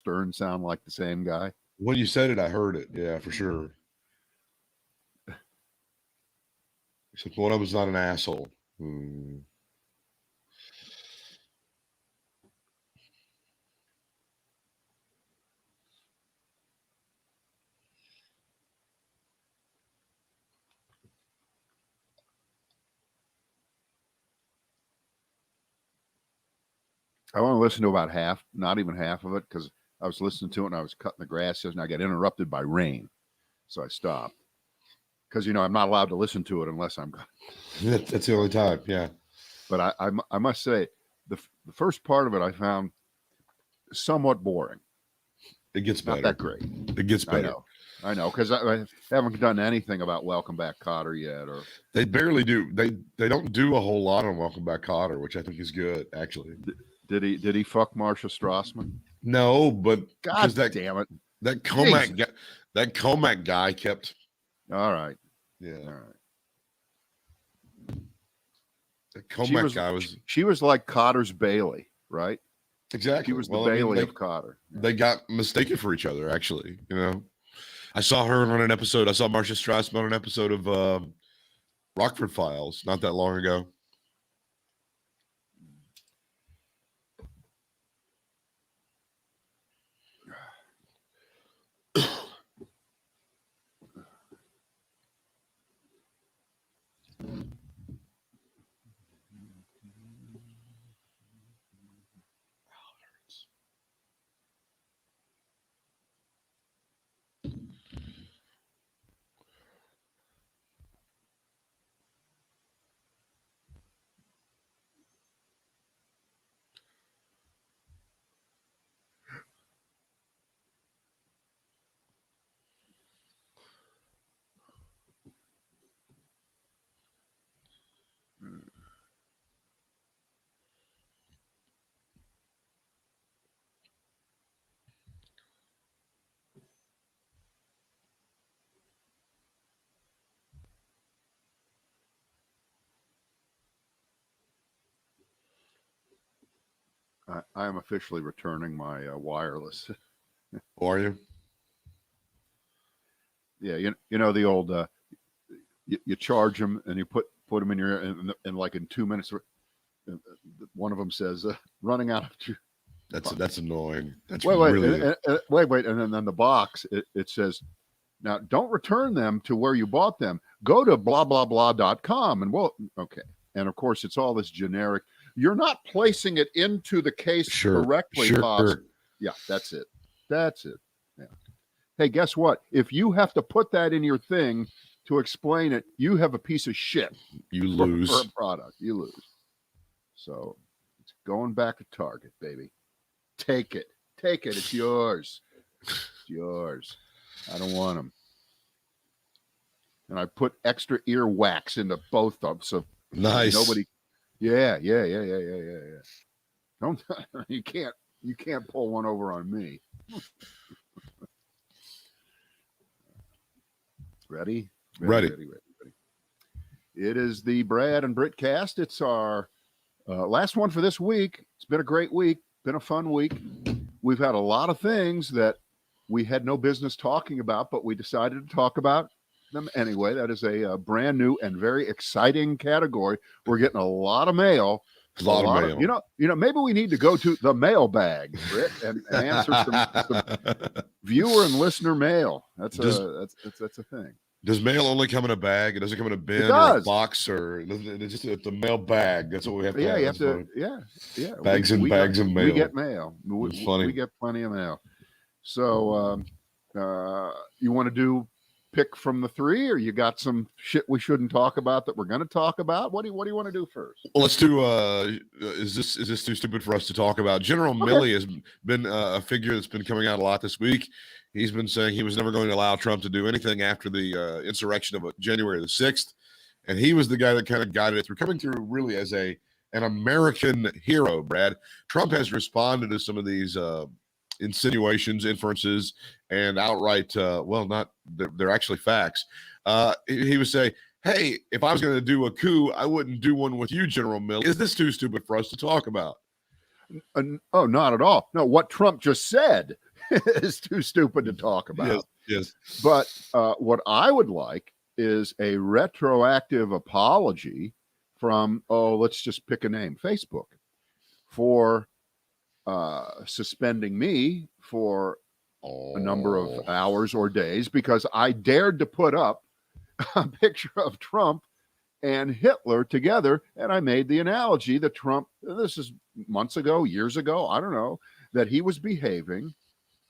Stern sound like the same guy? When you said it, I heard it. Yeah, for sure. Except one of them was not an asshole. I want to listen to about half, not even half of it, because I was listening to it and I was cutting the grass and I got interrupted by rain. So I stopped. Because, I'm not allowed to listen to it unless I'm. That's the only time, yeah. But I must say, the first part of it I found somewhat boring. It gets better. Not that great. It gets better. I know, because I haven't done anything about Welcome Back, Kotter yet. Or they barely do. They don't do a whole lot on Welcome Back, Kotter, which I think is good, actually. Did he fuck Marcia Strassman? No, but God damn it, that Comac guy kept. All right, yeah, all right. The Comac guy was. She was like Cotter's Bailey, right? Exactly. She was the Bailey of Kotter. They got mistaken for each other, actually. I saw her on an episode. I saw Marcia Strassman on an episode of Rockford Files not that long ago. I am officially returning my wireless. Are you? Yeah, you know the old you charge them and you put them in your and like in 2 minutes, one of them says running out of. That's annoying. That's wait, really wait, and then on the box it says, now don't return them to where you bought them. Go to blah blah blah.com and okay. And of course it's all this generic. You're not placing it into the case correctly. Sure. Yeah, that's it. Yeah. Hey, guess what? If you have to put that in your thing to explain it, you have a piece of shit. You lose. For a product. You lose. So it's going back to Target, baby. Take it. It's yours. It's yours. I don't want them. And I put extra ear wax into both of them. So nice. Nobody. Yeah. Don't you can't pull one over on me. Ready. It is the Brad and Britt cast. It's our last one for this week. It's been a great week. Been a fun week. We've had a lot of things that we had no business talking about, but we decided to talk about them anyway. That is a brand new and very exciting category. We're getting a lot of mail. A lot of mail. Maybe we need to go to the mailbag, Britt, and answer some viewer and listener mail. That's a thing. Does mail only come in a bag? It doesn't come in a bin or a box, or it's just the mail bag. That's what we have to have. You have to. Yeah. Bags and bags of mail. We get mail. We get plenty of mail. So you want to do pick from the three, or you got some shit we shouldn't talk about that we're going to talk about? What do you want to do first? Well, let's do. Is this too stupid for us to talk about? General Milley has been a figure that's been coming out a lot this week. He's been saying he was never going to allow Trump to do anything after the insurrection of January the 6th, and he was the guy that kind of guided it through, coming through really as an American hero. Brad, Trump has responded to some of these insinuations, inferences, and outright, they're actually facts. He would say, hey, if I was going to do a coup, I wouldn't do one with you, General Milley. Is this too stupid for us to talk about? Oh, not at all. No, what Trump just said is too stupid to talk about. Yes. But what I would like is a retroactive apology from, let's just pick a name, Facebook, for suspending me for a number of hours or days because I dared to put up a picture of Trump and Hitler together. And I made the analogy that Trump, this is months ago, years ago, I don't know, that he was behaving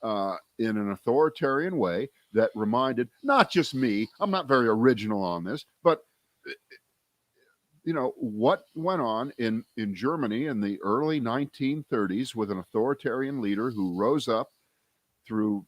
in an authoritarian way that reminded not just me, I'm not very original on this, but what went on in Germany in the early 1930s with an authoritarian leader who rose up through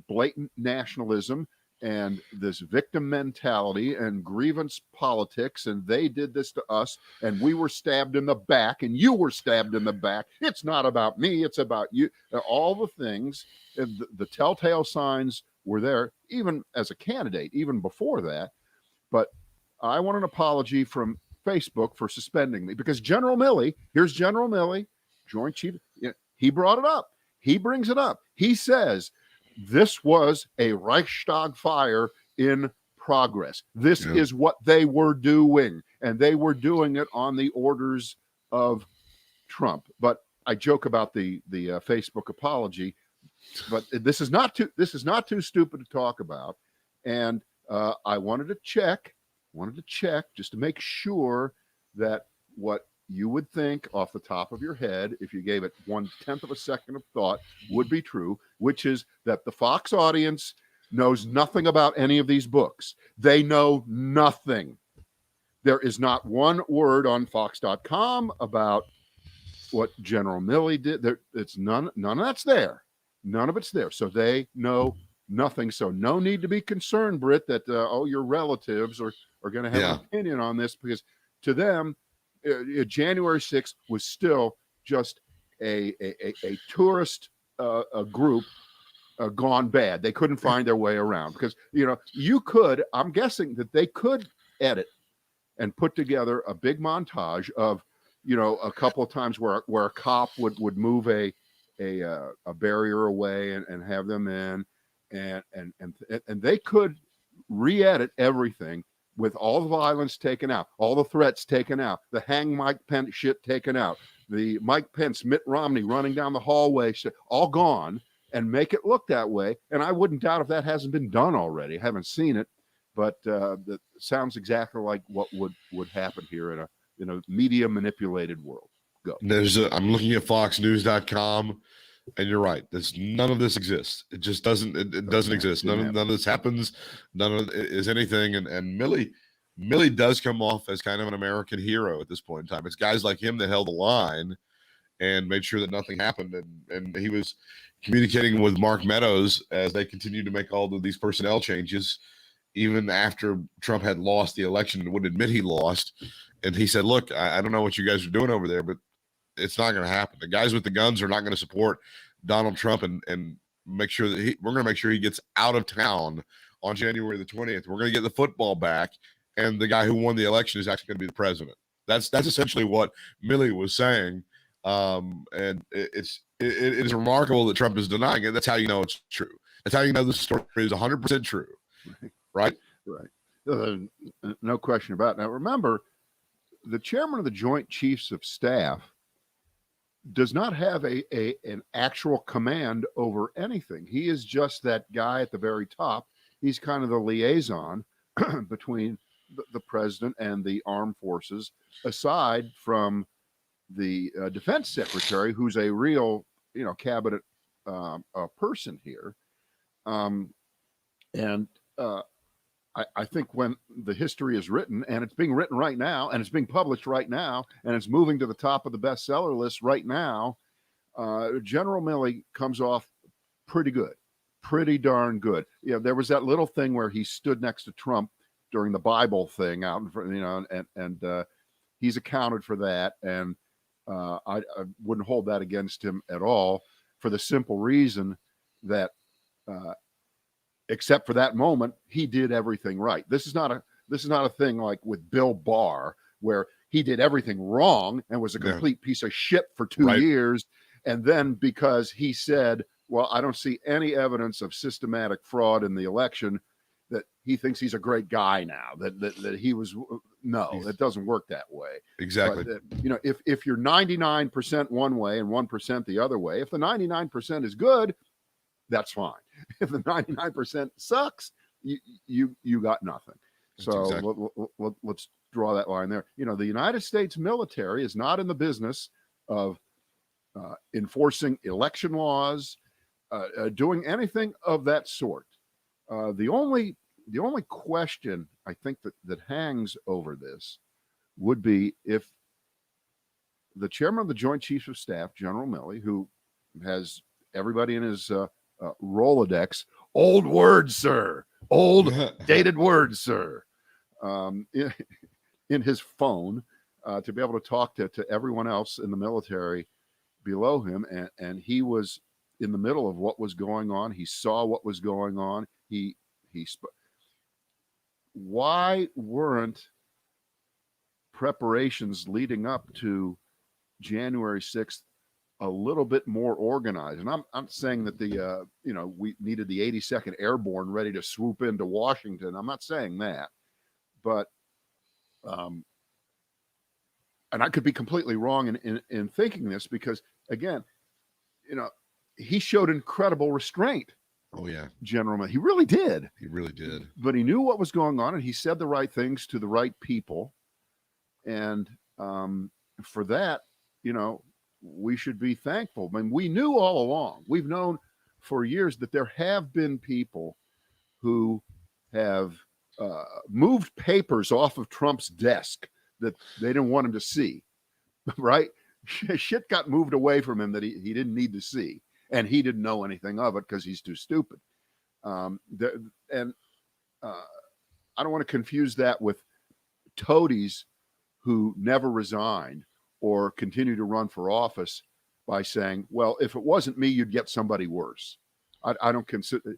blatant nationalism and this victim mentality and grievance politics, and they did this to us, and we were stabbed in the back, and you were stabbed in the back. It's not about me, it's about you. All the things, the telltale signs were there, even as a candidate, even before that. But I want an apology from Facebook for suspending me because General Milley, here's General Milley, Joint Chief, he brought it up. He brings it up. He says, this was a Reichstag fire in progress. This is what they were doing, and they were doing it on the orders of Trump. But I joke about the Facebook apology, but this is not too stupid to talk about. And I wanted to check just to make sure that what you would think off the top of your head, if you gave it 1/10 of a second of thought, would be true, which is that the Fox audience knows nothing about any of these books. They know nothing. There is not one word on Fox.com about what General Milley did. It's none of that's there. None of it's there. So they know nothing. So no need to be concerned, Britt, that your relatives are going to have an opinion on this, because to them, January 6th was still just a tourist group gone bad. They couldn't find their way around because, I'm guessing that they could edit and put together a big montage of, a couple of times where a cop would move a barrier away and have them in, and they could re-edit everything with all the violence taken out, all the threats taken out, the hang Mike Pence shit taken out, the Mike Pence, Mitt Romney running down the hallway shit, all gone, and make it look that way. And I wouldn't doubt if that hasn't been done already. I haven't seen it, but that sounds exactly like what would happen here in a media manipulated world. Go. I'm looking at foxnews.com. And you're right. None of this exists. It just doesn't. It doesn't exist. None of this happens. None of it is anything. And Milley does come off as kind of an American hero at this point in time. It's guys like him that held the line and made sure that nothing happened. And he was communicating with Mark Meadows as they continued to make all of these personnel changes, even after Trump had lost the election and wouldn't admit he lost. And he said, "Look, I don't know what you guys are doing over there, but it's not going to happen. The guys with the guns are not going to support Donald Trump and make sure that we're going to make sure he gets out of town on January the 20th. We're going to get the football back, and the guy who won the election is actually going to be the president." That's essentially what Milley was saying, and it is remarkable that Trump is denying it. That's how you know it's true. That's how you know the story is 100% true, right? Right. No question about it. Now, remember, the chairman of the Joint Chiefs of Staff does not have an actual command over anything. He is just that guy at the very top. He's kind of the liaison between the president and the armed forces, aside from the defense secretary, who's a real, cabinet person here. I think when the history is written, and it's being written right now, and it's being published right now, and it's moving to the top of the bestseller list right now, General Milley comes off pretty good, pretty darn good. There was that little thing where he stood next to Trump during the Bible thing out in front, and he's accounted for that, and I wouldn't hold that against him at all, for the simple reason that except for that moment, he did everything right. This is not a thing like with Bill Barr, where he did everything wrong and was a complete piece of shit for 2 years. And then because he said, well, I don't see any evidence of systematic fraud in the election, that he thinks he's a great guy now, that he was. No, it doesn't work that way. Exactly. But, if you're 99% one way and 1% the other way, if the 99% is good, that's fine. If the 99% sucks, you got nothing. So exactly. Let's draw that line there. The United States military is not in the business of enforcing election laws, doing anything of that sort. The only question I think that hangs over this would be if the chairman of the Joint Chiefs of Staff, General Milley, who has everybody in his Rolodex, old words, sir, old dated words, sir, in his phone, to be able to talk to everyone else in the military below him, and he was in the middle of what was going on. He saw what was going on. Why weren't preparations leading up to January 6th a little bit more organized? And I'm saying that we needed the 82nd Airborne ready to swoop into Washington. I'm not saying that, but and I could be completely wrong in thinking this, because again, he showed incredible restraint. Oh yeah, General, he really did. He really did. But he knew what was going on, and he said the right things to the right people. And for that, we should be thankful. I mean, we knew all along. We've known for years that there have been people who have moved papers off of Trump's desk that they didn't want him to see, right? Shit got moved away from him that he didn't need to see, and he didn't know anything of it because he's too stupid. I don't want to confuse that with toadies who never resigned or continue to run for office by saying, well, if it wasn't me, you'd get somebody worse. I don't consider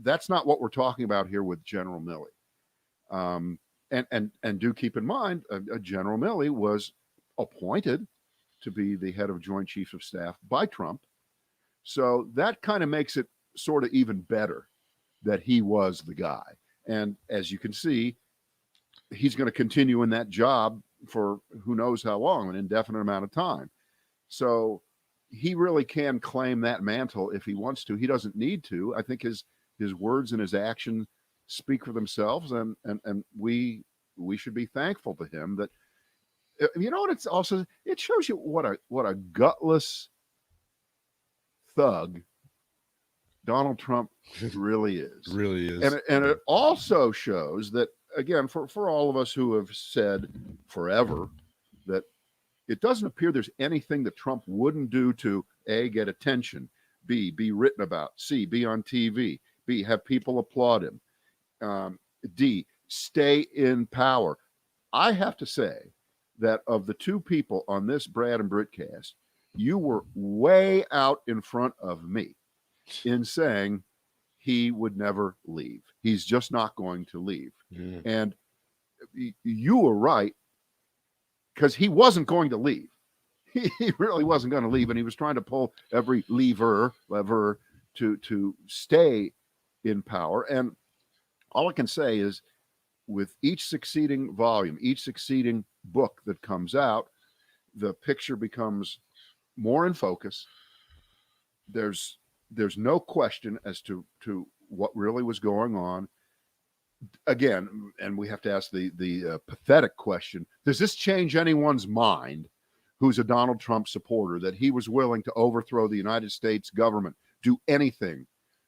that's not what we're talking about here with General Milley. And do keep in mind, General Milley was appointed to be the head of Joint Chiefs of Staff by Trump. So that kind of makes it sort of even better that he was the guy. And as you can see, he's going to continue in that job for who knows how long, an indefinite amount of time. So he really can claim that mantle if he wants to. He doesn't need to. I think his words and his action speak for themselves, and we should be thankful to him that. You know what? It's also, it shows you what a gutless thug Donald Trump really is. Really is. And it also shows that, again, for all of us who have said forever that it doesn't appear there's anything that Trump wouldn't do to A, get attention, B, be written about, C, be on TV, B, have people applaud him, D, stay in power. I have to say that of the two people on this Brad and Britt cast, you were way out in front of me in saying he would never leave. He's just not going to leave. Yeah. And you were right, because he wasn't going to leave. He really wasn't going to leave, and he was trying to pull every lever to stay in power. And all I can say is, with each succeeding volume, each succeeding book that comes out, the picture becomes more in focus. There's no question as to what really was going on. Again, and we have to ask the pathetic question: does this change anyone's mind who's a Donald Trump supporter, that he was willing to overthrow the United States government, do anything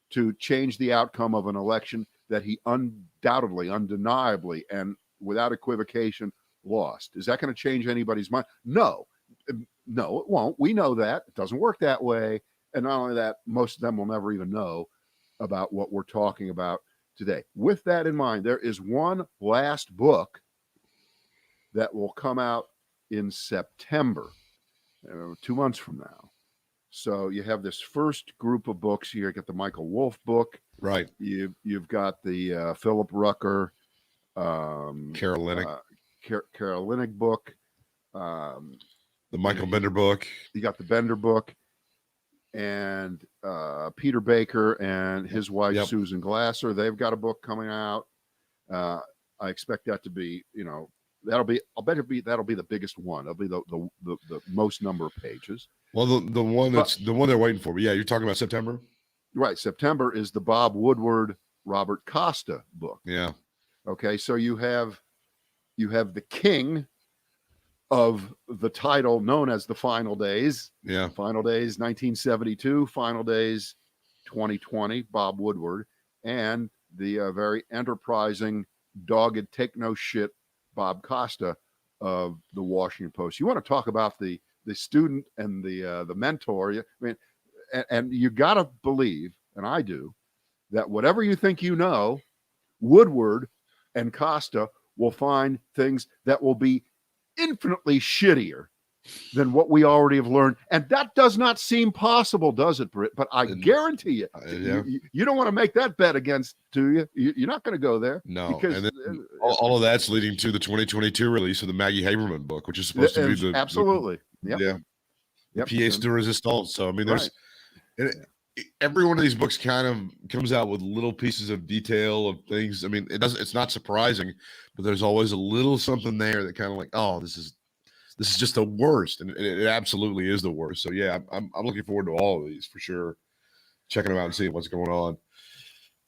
to change the outcome of an election that he undoubtedly, undeniably, and without equivocation lost? Is that going to change anybody's mind? No, it won't. We know that. It doesn't work that way. And not only that, most of them will never even know about what we're talking about today. With that in mind, there is one last book that will come out in September, 2 months from now. So you have this first group of books here. You got the Michael Wolff book, right? You've got the Philip Rucker, Carolinic book, the Michael Bender book. You got the Bender book. and Peter Baker and his wife Yep. Susan Glasser. They've got a book coming out. I expect that to be, that'll be the biggest one. That'll be the most number of pages. Well, the one they're waiting for. But yeah, you're talking about September. Right. September is the Bob Woodward, Robert Costa book. Yeah. Okay. So you have the king of the title known as The Final Days. Yeah. Final Days 1972, Final Days 2020, Bob Woodward, and the very enterprising, dogged, take no shit Bob Costa of the Washington Post. You want to talk about the student and the mentor? I mean, and you got to believe, and I do, that whatever you think you know, Woodward and Costa will find things that will be infinitely shittier than what we already have learned. And that does not seem possible, does it, Britt? But I guarantee you, you don't want to make that bet against, do you? You're not going to go there. No. Because and then all of that's leading to the 2022 release of the Maggie Haberman book, which is supposed to be the absolutely. pièce de résistance. So, I mean, there's every one of these books kind of comes out with little pieces of detail of things. I mean, it's not surprising, but there's always a little something there that kind of like, oh, this is just the worst. And it absolutely is the worst. So yeah, I'm looking forward to all of these for sure. Checking them out and seeing what's going on.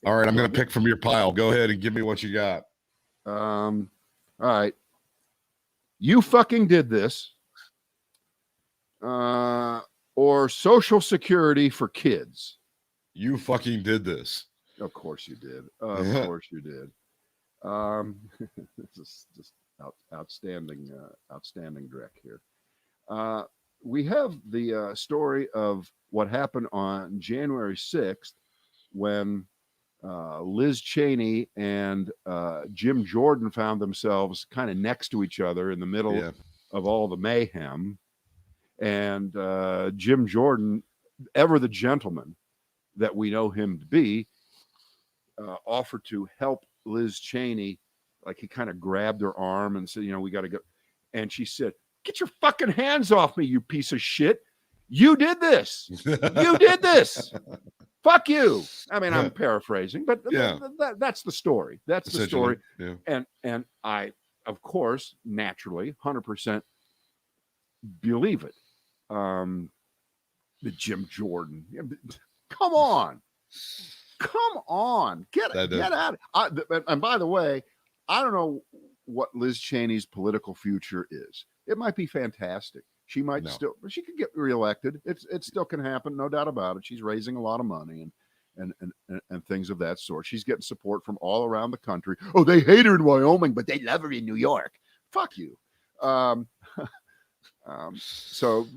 All right. I'm going to pick from your pile. Go ahead and give me what you got. All right. You fucking did this. Or Social Security for kids. You fucking did this. Of course you did. Of course you did. This is just outstanding Drek here. We have the story of what happened on January 6th when Liz Cheney and Jim Jordan found themselves kind of next to each other in the middle of all the mayhem. And Jim Jordan, ever the gentleman that we know him to be, offered to help Liz Cheney. Like he kind of grabbed her arm and said, we got to go. And she said, get your fucking hands off me, you piece of shit. You did this. You did this. Fuck you. I mean, I'm paraphrasing, but that's the story. That's the story. Yeah. And I, of course, naturally, 100% believe it. The Jim Jordan. Come on. Get out. And by the way, I don't know what Liz Cheney's political future is. It might be fantastic. She might she could get reelected. It still can happen, no doubt about it. She's raising a lot of money and things of that sort. She's getting support from all around the country. Oh, they hate her in Wyoming, but they love her in New York. Fuck you. So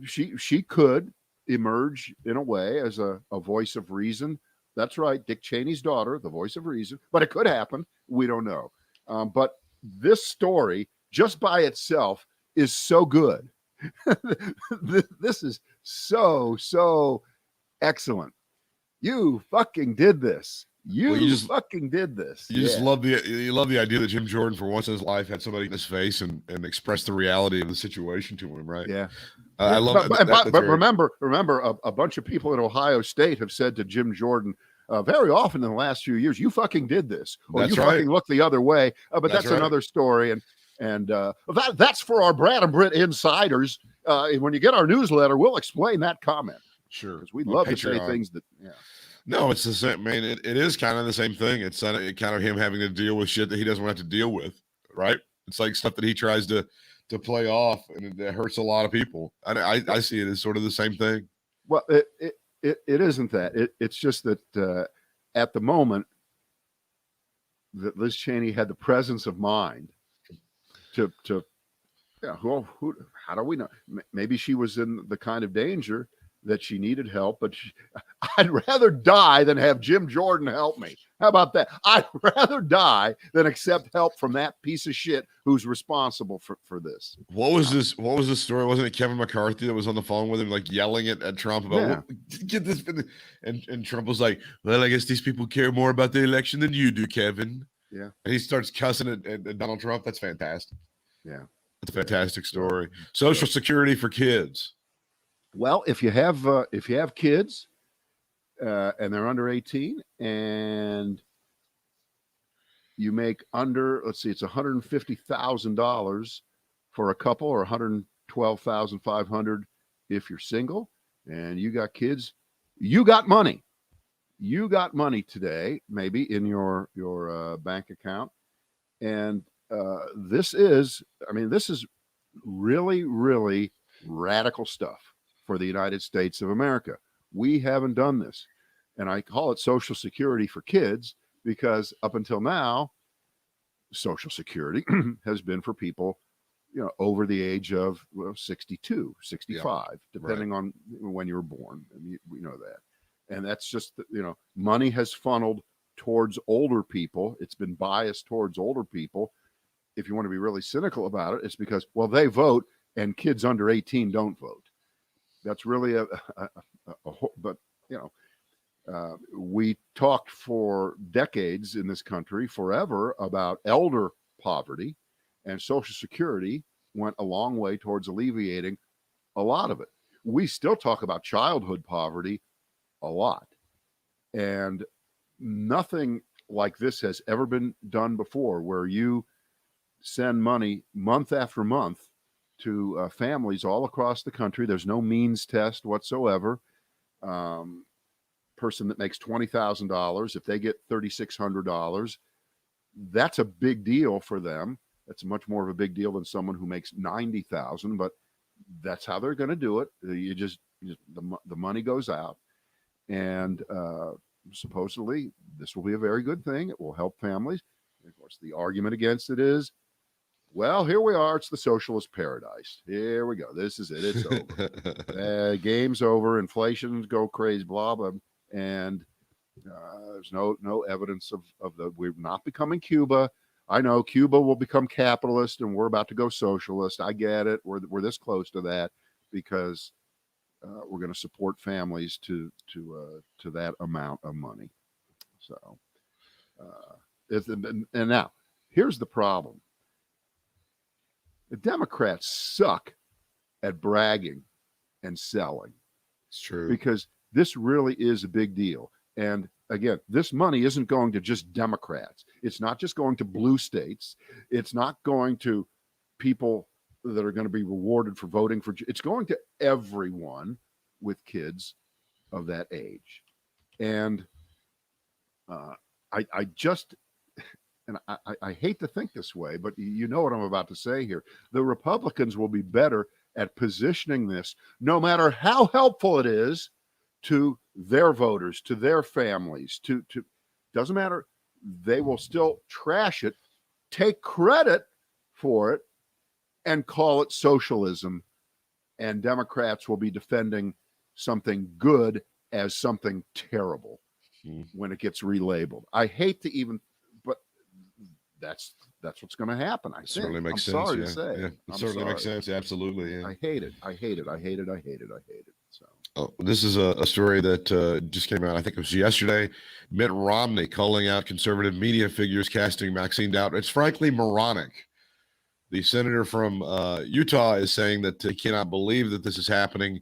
she could emerge in a way as a voice of reason. That's right, Dick Cheney's daughter, the voice of reason. But it could happen. We don't know. But this story, just by itself, is so good. This is so excellent. You fucking did this. You fucking did this. You just love the idea that Jim Jordan, for once in his life, had somebody in his face and expressed the reality of the situation to him, right? Yeah. I love that. But remember, a bunch of people in Ohio State have said to Jim Jordan very often in the last few years, you fucking did this. Or you fucking look the other way. But that's another story. And that's for our Brad and Britt insiders. When you get our newsletter, we'll explain that comment. Sure. Because we'd love to say things that, No, it's the same. Man, it is kind of the same thing. It's kind of him having to deal with shit that he doesn't want to have to deal with, right? It's like stuff that he tries to play off, and it hurts a lot of people. I see it as sort of the same thing. Well, it isn't that. It's just that at the moment that Liz Cheney had the presence of mind to how do we know? Maybe she was in the kind of danger that she needed help, but I'd rather die than have Jim Jordan help me. How about that? I'd rather die than accept help from that piece of shit who's responsible for this. What was this? What was the story? Wasn't it Kevin McCarthy that was on the phone with him, like yelling at Trump about get this? And Trump was like, well, I guess these people care more about the election than you do, Kevin. Yeah. And he starts cussing at Donald Trump. That's fantastic. Yeah. That's a fantastic story. Social Security for kids. Well, if you have kids and they're under 18 and you make under, let's see, it's $150,000 for a couple, or 112,500 if you're single, and you got kids, you got money. You got money today, maybe in your bank account, and this is, I mean, this is really, really radical stuff for the United States of America. We haven't done this, and I call it Social Security for kids because up until now, Social Security has been for people, over the age of 62, Yeah, 65, right. depending on when you were born. And we know that. And that's just, money has funneled towards older people. It's been biased towards older people. If you want to be really cynical about it, it's because, well, they vote and kids under 18 don't vote. That's really but, we talked for decades in this country, forever, about elder poverty, and Social Security went a long way towards alleviating a lot of it. We still talk about childhood poverty a lot, and nothing like this has ever been done before, where you send money month after month to families all across the country. There's no means test whatsoever. Person that makes $20,000, if they get $3,600, that's a big deal for them. That's much more of a big deal than someone who makes 90,000, but that's how they're going to do it. The money goes out, and supposedly this will be a very good thing. It will help families. And of course, the argument against it is, well, here we are. It's the socialist paradise. Here we go. This is it. It's over. Game's over. Inflation's go crazy. Blah blah. And there's no evidence of we're not becoming Cuba. I know Cuba will become capitalist, and we're about to go socialist. I get it. We're this close to that because we're going to support families to that amount of money. So, and now here's the problem. The Democrats suck at bragging and selling. It's true. Because this really is a big deal. And again, this money isn't going to just Democrats. It's not just going to blue states. It's not going to people that are going to be rewarded for voting for. It's going to everyone with kids of that age. And I just, and I hate to think this way, but you know what I'm about to say here. The Republicans will be better at positioning this, no matter how helpful it is to their voters, to their families, to doesn't matter. They will still trash it, take credit for it, and call it socialism. And Democrats will be defending something good as something terrible when it gets relabeled. I hate to even, but that's what's going to happen. I think. Certainly makes sense. Sorry to say. Yeah, it certainly makes sense. Absolutely. Yeah. I hate it. So. Oh, this is a story that just came out. I think it was yesterday. Mitt Romney calling out conservative media figures casting vaccine doubt. It's frankly moronic. The senator from Utah is saying that he cannot believe that this is happening.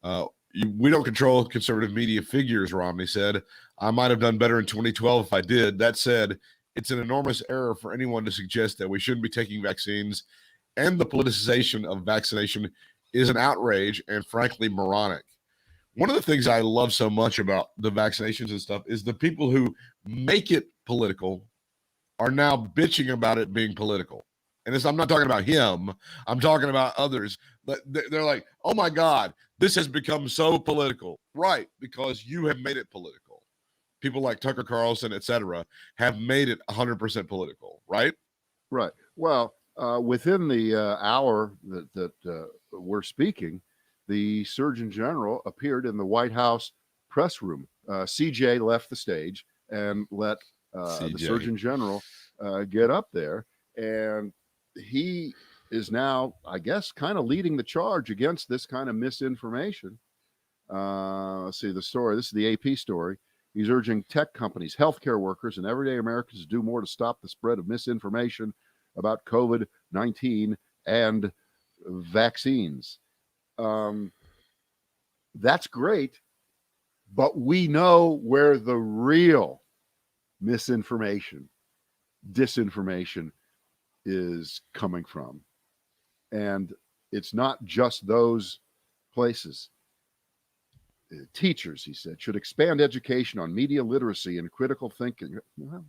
We don't control conservative media figures, Romney said. I might have done better in 2012 if I did. That said, it's an enormous error for anyone to suggest that we shouldn't be taking vaccines, and the politicization of vaccination is an outrage and frankly moronic. One of the things I love so much about the vaccinations and stuff is the people who make it political are now bitching about it being political. And I'm not talking about him. I'm talking about others. But they're like, oh, my God, this has become so political. Right, because you have made it political. People like Tucker Carlson, et cetera, have made it 100% political, right? Right. Well, within the hour that we're speaking, the Surgeon General appeared in the White House press room. CJ left the stage and let the Surgeon General get up there. And he is now, I guess, kind of leading the charge against this kind of misinformation. Let's see the story. This is the AP story. He's urging tech companies, healthcare workers, and everyday Americans to do more to stop the spread of misinformation about COVID-19 and vaccines. That's great, but we know where the real misinformation, disinformation is coming from. And it's not just those places. Teachers, he said, should expand education on media literacy and critical thinking. Well,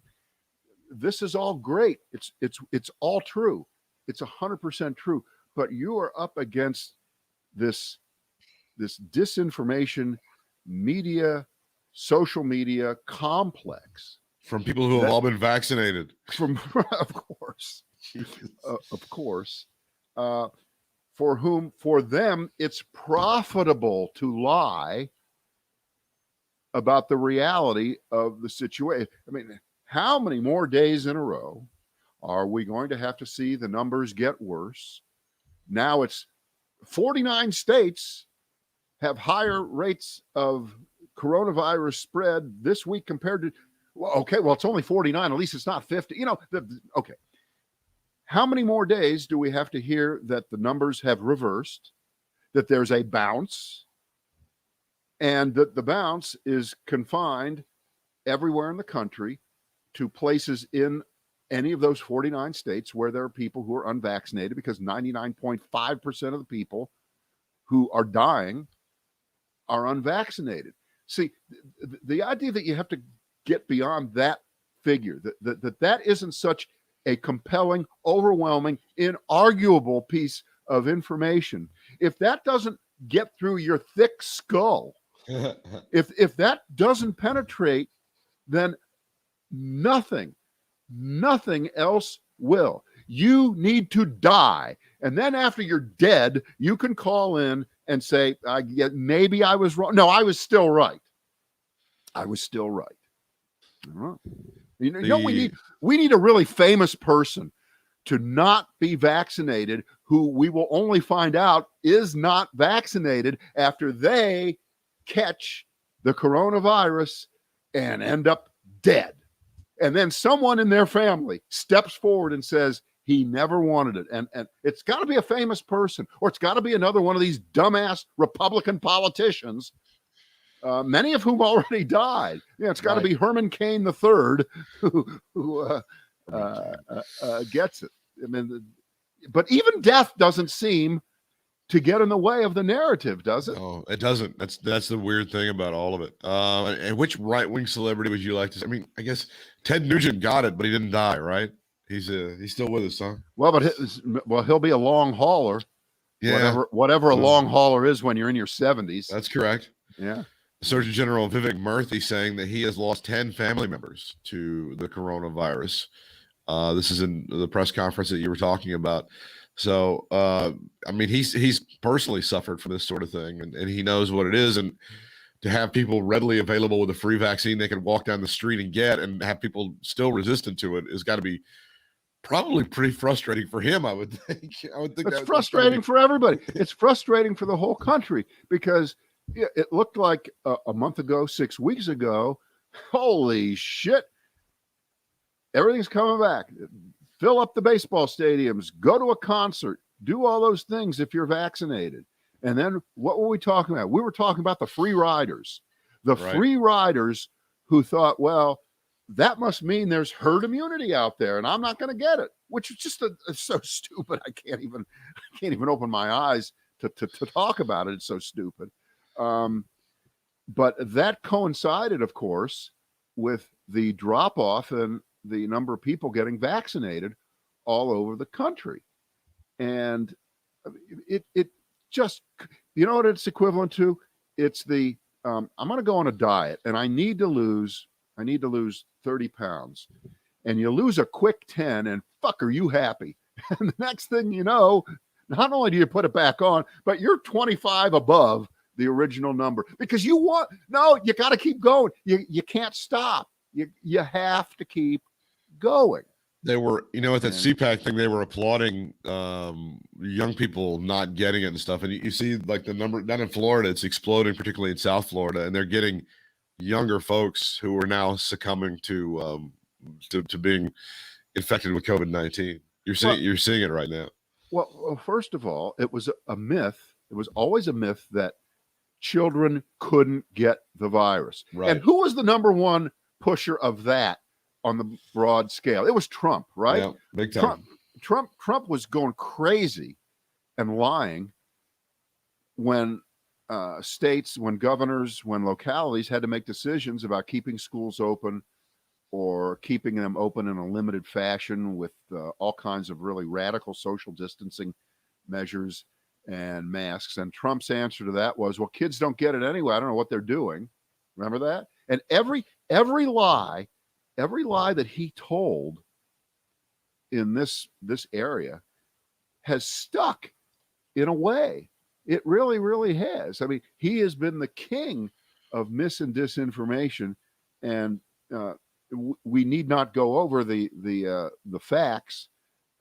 this is all great. It's all true. It's 100% true. But you are up against this disinformation media, social media complex from people who have all been vaccinated. From of course, for them it's profitable to lie about the reality of the situation. I mean, how many more days in a row are we going to have to see the numbers get worse? Now it's 49 states have higher rates of coronavirus spread this week compared to, well, it's only 49. At least it's not 50. Okay. How many more days do we have to hear that the numbers have reversed, that there's a bounce, and that the bounce is confined everywhere in the country to places in any of those 49 states where there are people who are unvaccinated, because 99.5% of the people who are dying are unvaccinated. See, the idea that you have to get beyond that figure, that isn't such a compelling, overwhelming, inarguable piece of information. If that doesn't get through your thick skull, if that doesn't penetrate, then nothing else will. You need to die. And then after you're dead, you can call in and say, maybe I was wrong. No, I was still right. I was still right. You know, we need a really famous person to not be vaccinated, who we will only find out is not vaccinated after they catch the coronavirus and end up dead. And then someone in their family steps forward and says he never wanted it. And it's got to be a famous person, or it's got to be another one of these dumbass Republican politicians, many of whom already died. Yeah, it's got to be Herman Cain III who gets it. I mean, but even death doesn't seem to get in the way of the narrative, does it? No, it doesn't. That's the weird thing about all of it. And which right-wing celebrity would you like to see? I mean, I guess Ted Nugent got it, but he didn't die, right? He's still with us, huh? Well, but he'll be a long hauler. Yeah. Whatever a long hauler is when you're in your 70s. That's correct. Yeah. Surgeon General Vivek Murthy saying that he has lost 10 family members to the coronavirus. This is in the press conference that you were talking about. So, I mean, he's personally suffered from this sort of thing, and he knows what it is. And to have people readily available with a free vaccine they can walk down the street and get, and have people still resistant to it, has got to be probably pretty frustrating for him, I would think. It's frustrating for everybody. It's frustrating for the whole country, because it looked like a month ago, 6 weeks ago, holy shit, everything's coming back. Fill up the baseball stadiums, go to a concert, do all those things if you're vaccinated. And then what were we talking about? We were talking about the free riders. Free riders who thought, well, that must mean there's herd immunity out there and I'm not going to get it, which is just so stupid. I can't even open my eyes to talk about it. It's so stupid. But that coincided, of course, with the drop off in the number of people getting vaccinated all over the country. And it just, you know what it's equivalent to? It's I'm going to go on a diet and I need to lose 30 pounds, and you lose a quick 10 and fuck, are you happy? And the next thing you know, not only do you put it back on, but you're 25 above the original number, because you got to keep going. You can't stop. You have to keep going. They were, at that CPAC thing, they were applauding young people not getting it and stuff. And you see, like, the number down in Florida, it's exploding, particularly in South Florida, and they're getting younger folks who are now succumbing to being infected with COVID-19. You're seeing it right now. Well, first of all, it was a myth. It was always a myth that children couldn't get the virus. Right. And who was the number one pusher of that on the broad scale? It was Trump, right? Yeah, big time. Trump was going crazy and lying when states, when governors, when localities had to make decisions about keeping schools open or keeping them open in a limited fashion with all kinds of really radical social distancing measures and masks. And Trump's answer to that was, well, kids don't get it anyway. I don't know what they're doing. Remember that? And every lie that he told in this area has stuck in a way. It really, really has. I mean, he has been the king of mis and disinformation, and we need not go over the facts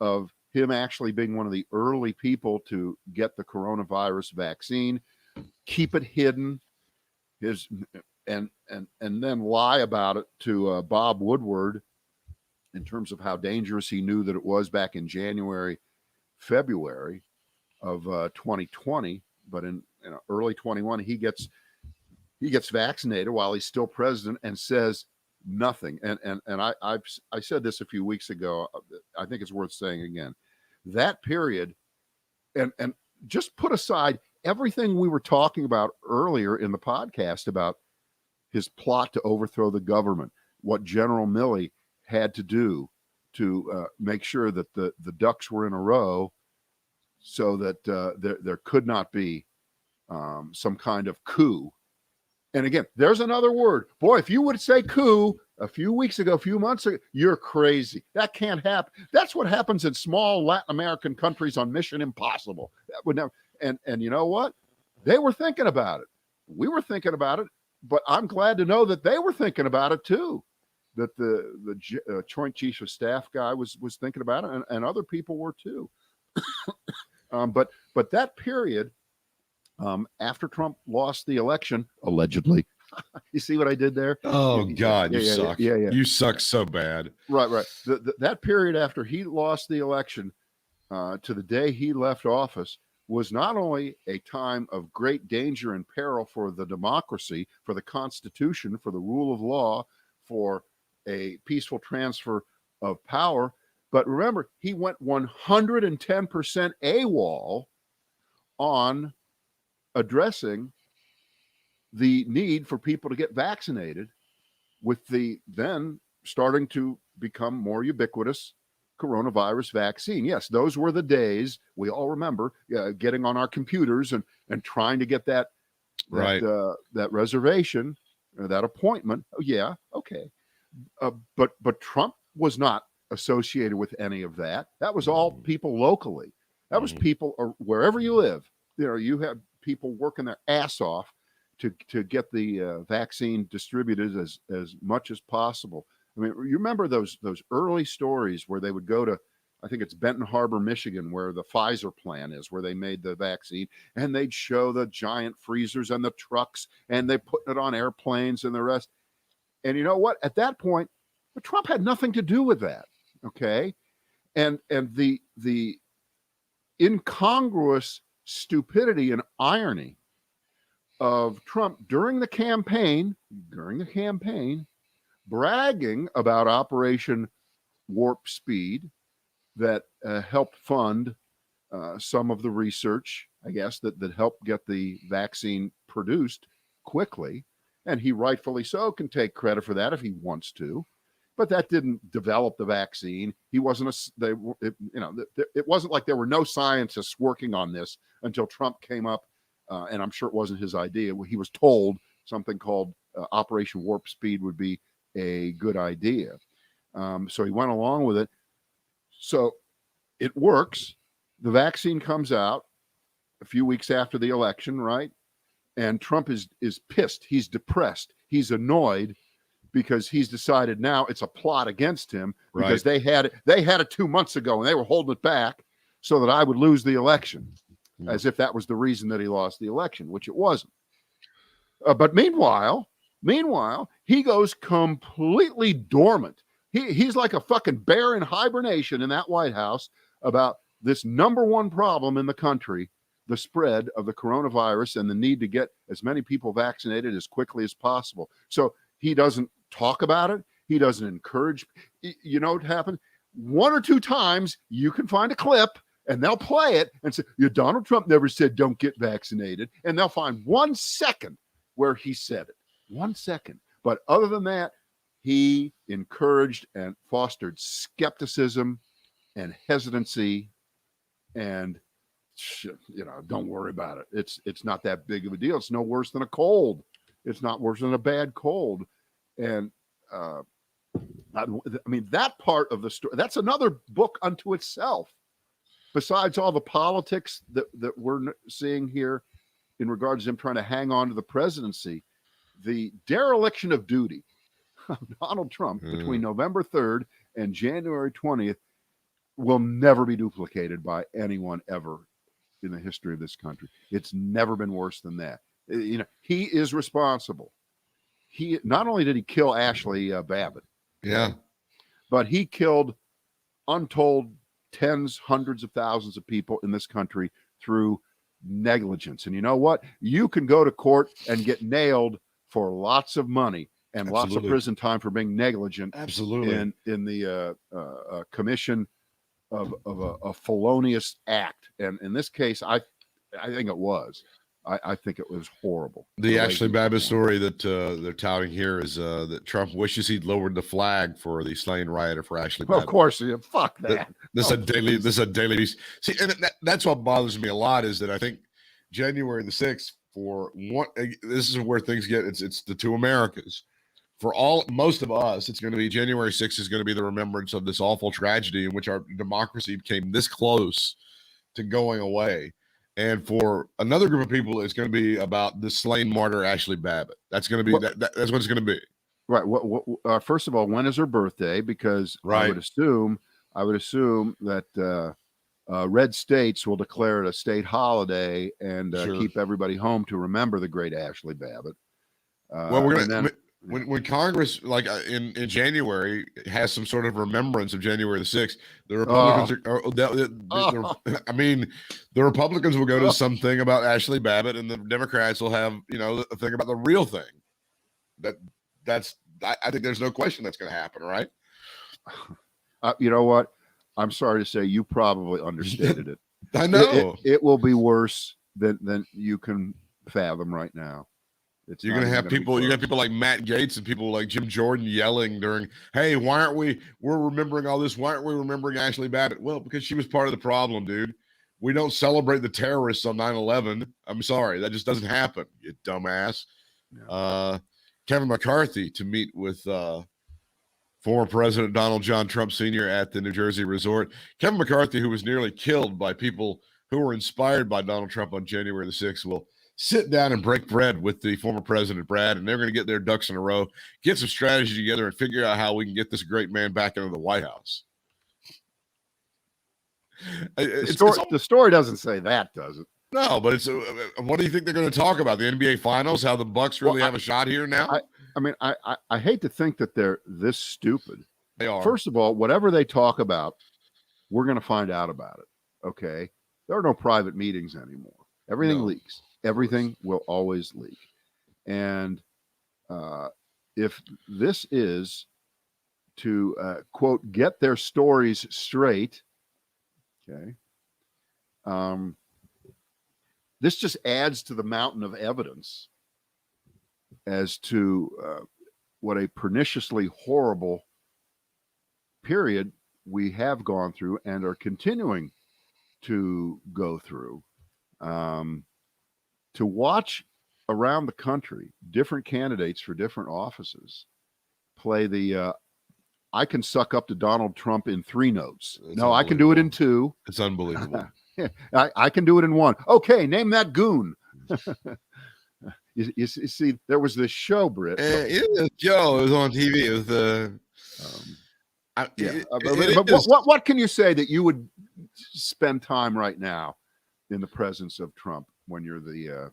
of him actually being one of the early people to get the coronavirus vaccine, keep it hidden, and then lie about it to Bob Woodward in terms of how dangerous he knew that it was back in January, February of 2020. But in early 21, he gets vaccinated while he's still president and says nothing. And I said this a few weeks ago. I think it's worth saying again. That period, and just put aside everything we were talking about earlier in the podcast about his plot to overthrow the government, what General Milley had to do to make sure that the ducks were in a row so that there could not be some kind of coup. And again, there's another word. Boy, if you would say coup a few weeks ago, a few months ago, you're crazy. That can't happen. That's what happens in small Latin American countries on Mission Impossible. That would never. And you know what? They were thinking about it. We were thinking about it, but I'm glad to know that they were thinking about it too. That the Joint Chiefs of Staff guy was thinking about it, and other people were too. But that period. After Trump lost the election, allegedly. You see what I did there? Oh, God, you suck. Yeah. You suck so bad. Right. That period after he lost the election to the day he left office was not only a time of great danger and peril for the democracy, for the Constitution, for the rule of law, for a peaceful transfer of power, but remember, he went 110% AWOL on addressing the need for people to get vaccinated with the then starting to become more ubiquitous coronavirus vaccine. Yes, those were the days we all remember getting on our computers and trying to get that reservation, that appointment. Oh, yeah, okay. But Trump was not associated with any of that. That was all people locally. That was people wherever you live. You have people working their ass off to get the vaccine distributed as much as possible. I mean, you remember those early stories where they would go to, I think it's Benton Harbor, Michigan, where the Pfizer plant is, where they made the vaccine, and they'd show the giant freezers and the trucks, and they put it on airplanes and the rest. And you know what? At that point, Trump had nothing to do with that. Okay, and the incongruous stupidity and irony of Trump during the campaign, bragging about Operation Warp Speed that helped fund some of the research, I guess, that helped get the vaccine produced quickly. And he rightfully so can take credit for that if he wants to. But that didn't develop the vaccine. He wasn't it wasn't like there were no scientists working on this until Trump came up, and I'm sure it wasn't his idea. He was told something called Operation Warp Speed would be a good idea. So he went along with it. So it works. The vaccine comes out a few weeks after the election, right? And Trump is pissed. He's depressed. He's annoyed because he's decided now it's a plot against him because they had it 2 months ago and they were holding it back so that I would lose the election, as if that was the reason that he lost the election, which it wasn't. But meanwhile, he goes completely dormant. He's like a fucking bear in hibernation in that White House about this number one problem in the country, the spread of the coronavirus and the need to get as many people vaccinated as quickly as possible. So he doesn't talk about it. He doesn't encourage. You know what happened? One or two times you can find a clip and they'll play it and say, Donald Trump never said don't get vaccinated. And they'll find 1 second where he said it. 1 second. But other than that, he encouraged and fostered skepticism and hesitancy, and don't worry about it. It's not that big of a deal. It's no worse than a cold. It's not worse than a bad cold. And I mean, that part of the story, that's another book unto itself. Besides all the politics that we're seeing here in regards to him trying to hang on to the presidency, the dereliction of duty of Donald Trump between November 3rd and January 20th will never be duplicated by anyone ever in the history of this country. It's never been worse than that. He is responsible. He not only did he kill Ashley Babbitt, but he killed untold tens, hundreds of thousands of people in this country through negligence. And you know what? You can go to court and get nailed for lots of money and lots of prison time for being negligent. In the commission of a felonious act. And in this case, I think it was. I think it was horrible. The Ashley Babbitt story that they're touting here is that Trump wishes he'd lowered the flag for the slain rioter for Ashley Babbitt. Of course, fuck that. This is a daily piece. See, and that's what bothers me a lot is that I think January the 6th for one. This is where things get. It's the two Americas. For most of us, it's going to be January 6th is going to be the remembrance of this awful tragedy in which our democracy came this close to going away. And for another group of people, it's going to be about the slain martyr Ashley Babbitt. That's going to be that's what it's going to be. Right. First of all, when is her birthday? Because I would assume that red states will declare it a state holiday and keep everybody home to remember the great Ashley Babbitt. Well, we're going to. When Congress, like in January, has some sort of remembrance of January the 6th, the Republicans the Republicans will go to something about Ashley Babbitt, and the Democrats will have a thing about the real thing. I think there's no question that's going to happen, right? You know what? I'm sorry to say, you probably understated it. I know it will be worse than you can fathom right now. You're going to have people. You got people like Matt Gaetz and people like Jim Jordan yelling during, "Hey, why aren't we're remembering all this? Why aren't we remembering Ashley Babbitt?" Well, because she was part of the problem, dude. We don't celebrate the terrorists on 9/11. I'm sorry, that just doesn't happen, you dumbass. Yeah. Kevin McCarthy to meet with former President Donald John Trump Sr. at the New Jersey resort. Kevin McCarthy, who was nearly killed by people who were inspired by Donald Trump on January the 6th, will sit down and break bread with the former president, Brad, and they're going to get their ducks in a row, get some strategy together, and figure out how we can get this great man back into the White House. The story doesn't say that, does it? No, but it's what do you think they're going to talk about? The NBA Finals, how the Bucks really have a shot here now? I hate to think that they're this stupid. They are. First of all, whatever they talk about, we're going to find out about it, okay? There are no private meetings anymore. Everything leaks. Everything will always leak. And if this is to, quote, get their stories straight, okay, this just adds to the mountain of evidence as to what a perniciously horrible period we have gone through and are continuing to go through. To watch around the country different candidates for different offices play the I can suck up to Donald Trump in 3 notes. No, I can do it in 2. It's unbelievable. I can do it in 1. Okay, name that goon. you see, there was this show, Britt. It was Joe. It was on TV. It was what can you say that you would spend time right now in the presence of Trump when you're there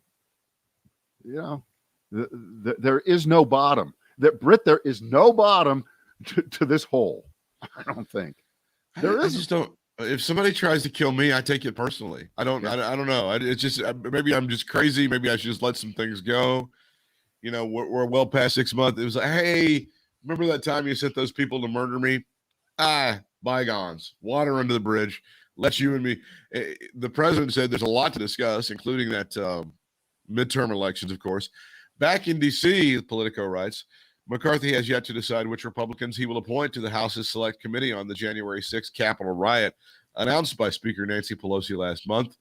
is no bottom. Britt, there is no bottom to this hole. I don't think there is. If somebody tries to kill me, I take it personally. I don't know. It's just maybe I'm just crazy. Maybe I should just let some things go. You know, we're well past 6 months. It was like, hey, remember that time you sent those people to murder me? Bygones. Water under the bridge. Let you and me. The president said there's a lot to discuss, including that midterm elections, of course. Back in D.C., Politico writes, McCarthy has yet to decide which Republicans he will appoint to the House's Select Committee on the January 6th Capitol riot, announced by Speaker Nancy Pelosi last month.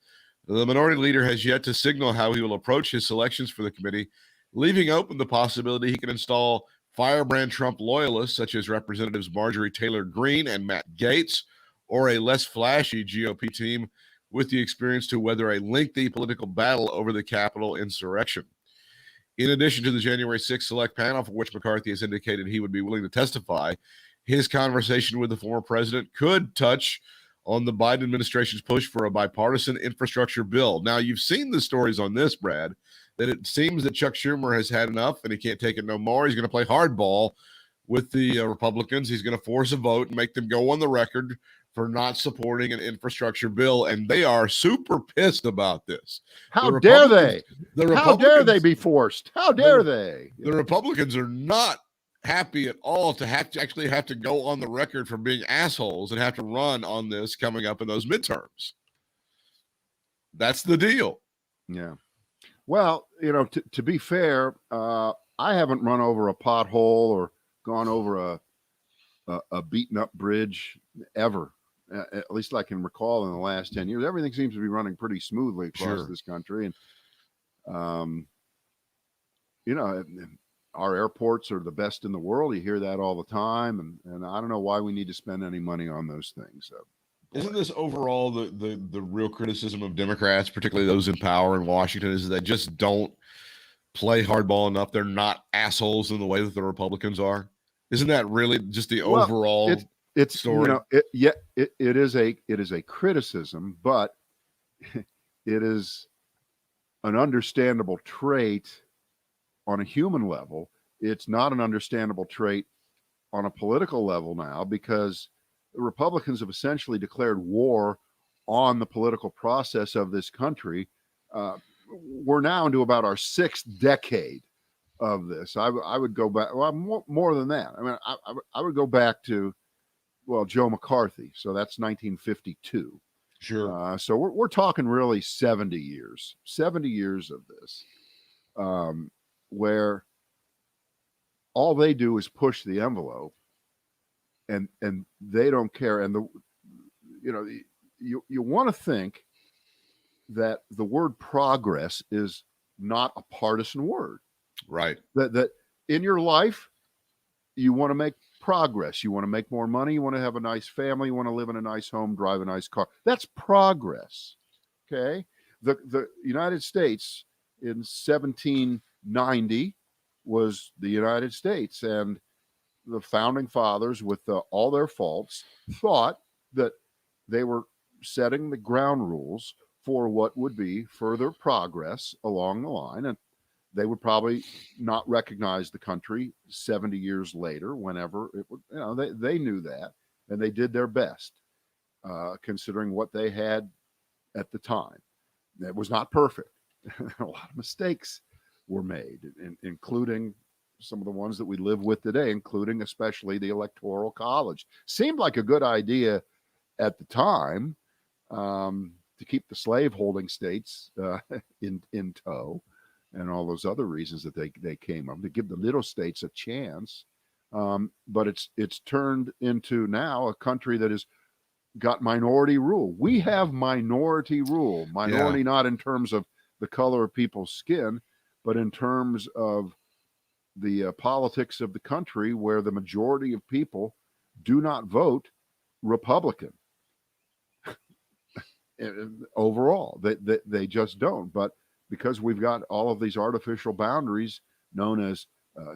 The minority leader has yet to signal how he will approach his selections for the committee, leaving open the possibility he can install firebrand Trump loyalists such as Representatives Marjorie Taylor Greene and Matt Gaetz, or a less flashy GOP team with the experience to weather a lengthy political battle over the Capitol insurrection. In addition to the January 6th select panel, for which McCarthy has indicated he would be willing to testify, his conversation with the former president could touch on the Biden administration's push for a bipartisan infrastructure bill. Now, you've seen the stories on this, Brad, that it seems that Chuck Schumer has had enough and he can't take it no more. He's going to play hardball with the Republicans. He's going to force a vote and make them go on the record for not supporting an infrastructure bill, and they are super pissed about this. How dare they? How dare they be forced? How dare they? The Republicans are not happy at all to actually have to go on the record for being assholes and have to run on this coming up in those midterms. That's the deal. Yeah. Well, you know, to be fair, I haven't run over a pothole or gone over a beaten up bridge ever. At least I can recall in the last 10 years. Everything seems to be running pretty smoothly across this country. And, you know, our airports are the best in the world. You hear that all the time. And I don't know why we need to spend any money on those things. So, isn't this overall the real criticism of Democrats, particularly those in power in Washington, is that they just don't play hardball enough? They're not assholes in the way that the Republicans are. Isn't that really just the overall it's story? You know, it is a criticism, but it is an understandable trait on a human level. It's not an understandable trait on a political level now, because the Republicans have essentially declared war on the political process of this country. We're now into about our 6th decade of this. I would go back, well, more than that. I mean, I would go back to, well, Joe McCarthy. So that's 1952. Sure. So we're talking really 70 years of this, where all they do is push the envelope, and they don't care. And you want to think that the word progress is not a partisan word, right? That in your life, you want to make progress. You want to make more money. You want to have a nice family. You want to live in a nice home, drive a nice car. That's progress. Okay. The United States in 1790 was the United States, and the founding fathers, with all their faults, thought that they were setting the ground rules for what would be further progress along the line. And they would probably not recognize the country 70 years later, whenever it would, you know, they knew that, and they did their best, considering what they had at the time. It was not perfect. A lot of mistakes were made, including some of the ones that we live with today, including especially the Electoral College. Seemed like a good idea at the time, to keep the slave-holding states in tow, and all those other reasons that they came up to give the little states a chance. But it's turned into now a country that has got minority rule. We have minority rule. Minority, not in terms of the color of people's skin, but in terms of the politics of the country, where the majority of people do not vote Republican. Overall, they just don't. But because we've got all of these artificial boundaries known as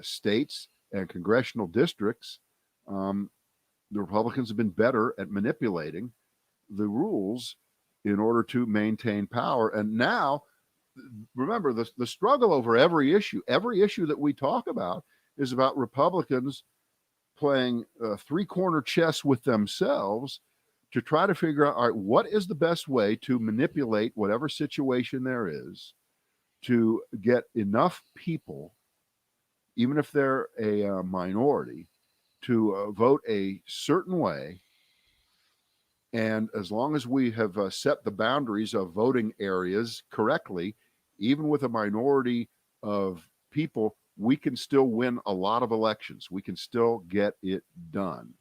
states and congressional districts, the Republicans have been better at manipulating the rules in order to maintain power. And now, remember, the struggle over every issue that we talk about is about Republicans playing three-corner chess with themselves to try to figure out, all right, what is the best way to manipulate whatever situation there is to get enough people, even if they're a minority, to vote a certain way. And as long as we have set the boundaries of voting areas correctly, even with a minority of people, we can still win a lot of elections. We can still get it done.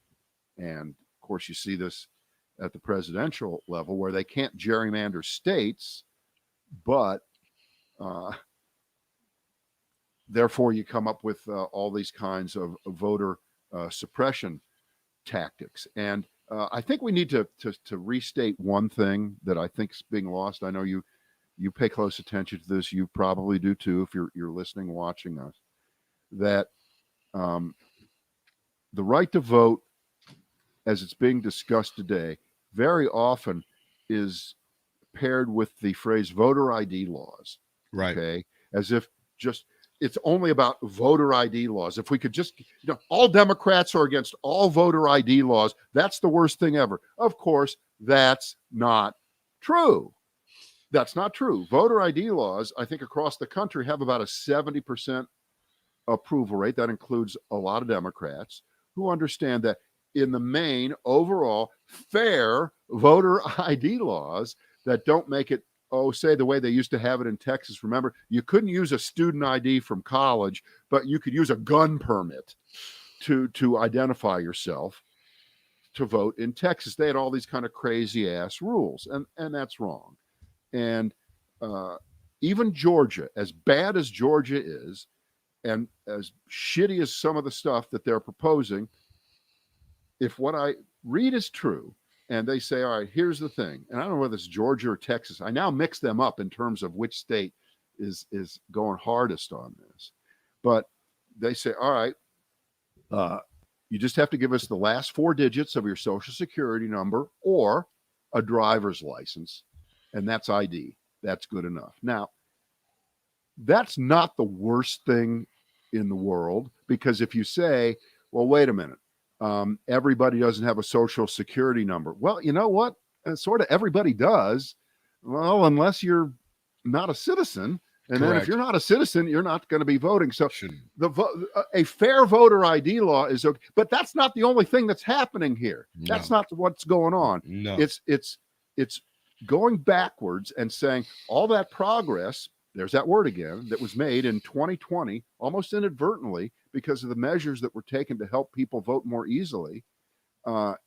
And of course, you see this at the presidential level where they can't gerrymander states, but therefore you come up with all these kinds of voter suppression tactics. And I think we need to restate one thing that I think is being lost. I know you pay close attention to this. You probably do too if you're listening, watching us. That the right to vote, as it's being discussed today, very often is paired with the phrase voter ID laws. Right. Okay. As if just it's only about voter ID laws. If we could just, all Democrats are against all voter ID laws. That's the worst thing ever. Of course, that's not true. That's not true. Voter ID laws, I think across the country, have about a 70% approval rate. That includes a lot of Democrats who understand that in the main, overall, fair voter ID laws that don't make it, say the way they used to have it in Texas. Remember, you couldn't use a student ID from college, but you could use a gun permit to identify yourself to vote in Texas. They had all these kind of crazy ass rules, and that's wrong. And even Georgia, as bad as Georgia is, and as shitty as some of the stuff that they're proposing, if what I read is true, and they say, all right, here's the thing, and I don't know whether it's Georgia or Texas. I now mix them up in terms of which state is going hardest on this. But they say, all right, you just have to give us the last 4 digits of your social security number or a driver's license, and that's ID. That's good enough. Now, that's not the worst thing in the world, because if you say, well, wait a minute, everybody doesn't have a social security number. Well, you know what? Sort of everybody does. Well, unless you're not a citizen. And then if you're not a citizen, you're not going to be voting. So a fair voter ID law is okay. But that's not the only thing that's happening here. No. That's not what's going on. No. It's going backwards and saying all that progress, there's that word again, that was made in 2020, almost inadvertently, because of the measures that were taken to help people vote more easily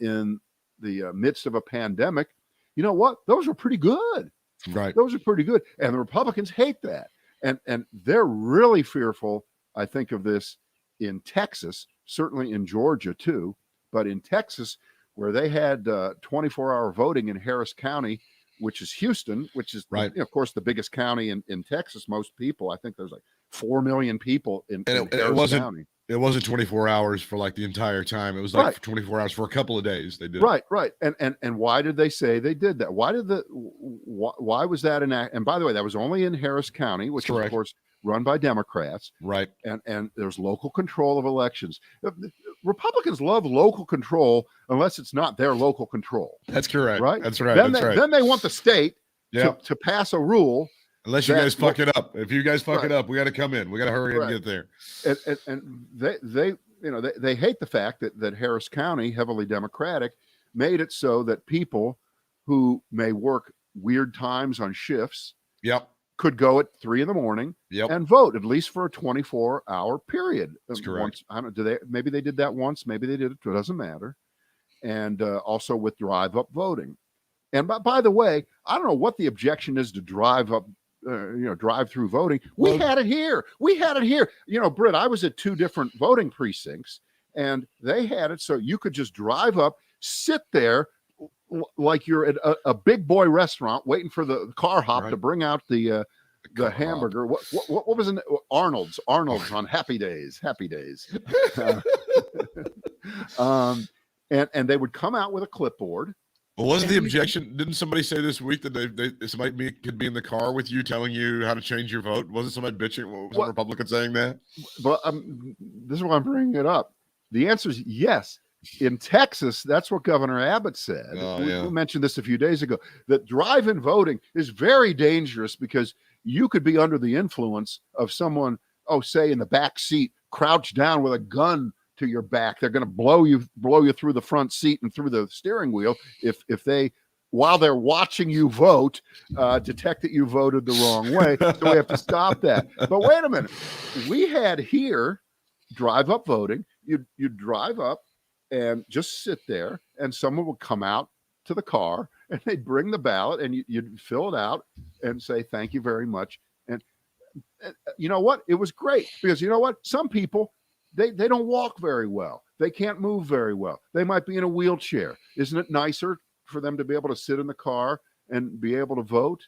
in the midst of a pandemic. You know what? Those were pretty good. Right. Those are pretty good. And the Republicans hate that. And they're really fearful, I think, of this in Texas, certainly in Georgia too. But in Texas, where they had 24-hour voting in Harris County, which is Houston, which is, right, of course, the biggest county in Texas. Most people, I think there's like 4 million people in Harris County. It wasn't 24 hours for like the entire time. It was like 24 hours for a couple of days. They did. Right. And why did they say they did that? Why was that and by the way, that was only in Harris County, which is, of course, run by Democrats. Right. And there's local control of elections. Republicans love local control unless it's not their local control. That's correct. Right. That's right. Then they want the state to pass a rule. Unless you guys fuck it up. If you guys fuck it up, we got to come in. We got to hurry and get there. And they hate the fact that Harris County, heavily Democratic, made it so that people who may work weird times on shifts could go at 3 a.m. and vote, at least for a 24-hour period. That's correct. Maybe they did that once. Maybe they did it. It doesn't matter. And also with drive-up voting. And by the way, I don't know what the objection is to drive-through voting. We had it here. Britt, I was at 2 different voting precincts, and they had it so you could just drive up, sit there like you're at a big boy restaurant waiting for the car hop to bring out the hamburger. What was it? Arnold's on Happy Days. And they would come out with a clipboard. Well, wasn't the objection? Didn't somebody say this week that somebody could be in the car with you, telling you how to change your vote? Wasn't somebody bitching? Was a Republican saying that? But this is why I'm bringing it up. The answer is yes. in Texas, that's what Governor Abbott said. Oh, we, yeah. we mentioned this a few days ago, that drive-in voting is very dangerous because you could be under the influence of someone, say in the back seat, crouched down with a gun to your back. They're going to blow you through the front seat and through the steering wheel if they, while they're watching you vote, detect that you voted the wrong way. So we have to stop that. But wait a minute. We had here drive-up voting. You drive up and just sit there, and someone would come out to the car, and they'd bring the ballot, and you'd fill it out and say, thank you very much. And you know what? It was great because you know what? Some people, they don't walk very well. They can't move very well. They might be in a wheelchair. Isn't it nicer for them to be able to sit in the car and be able to vote?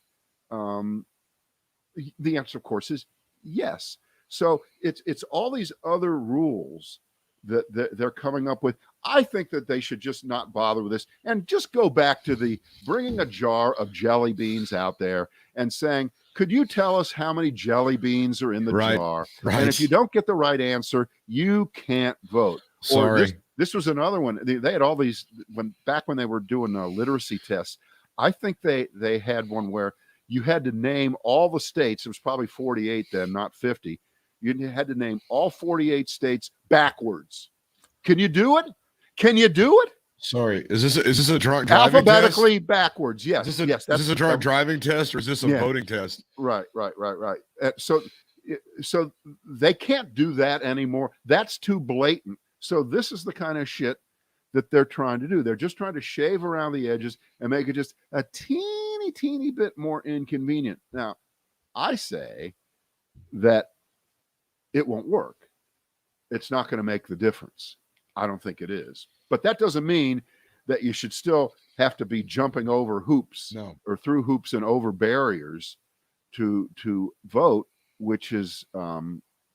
The answer, of course, is yes. So it's all these other rules that they're coming up with. I think that they should just not bother with this and just go back to the bringing a jar of jelly beans out there and saying, could you tell us how many jelly beans are in the jar? Right. And if you don't get the right answer, you can't vote. Sorry. Or this was another one. They had all these back when they were doing literacy tests. I think they had one where you had to name all the states. It was probably 48 then, not 50. You had to name all 48 states backwards. Can you do it? Can you do it? Sorry, is this a drunk driving alphabetically test? Yes. Yes. Is this a drunk driving test or is this a voting test? Right. So they can't do that anymore. That's too blatant. So this is the kind of shit that they're trying to do. They're just trying to shave around the edges and make it just a teeny bit more inconvenient. Now, I say that it won't work. It's not going to make the difference. I don't think it is. But that doesn't mean that you should still have to be jumping over hoops or through hoops and over barriers to vote, which is,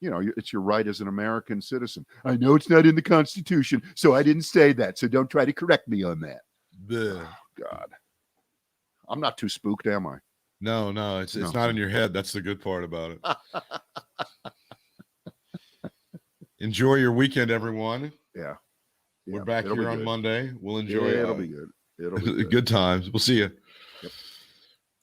it's your right as an American citizen. I know it's not in the Constitution, so I didn't say that. So don't try to correct me on that. Oh, God. I'm not too spooked, am I? No, it's not in your head. That's the good part about it. Enjoy your weekend, everyone. Yeah. We're back here on Monday. We'll enjoy it. It'll be good. Good times. We'll see you.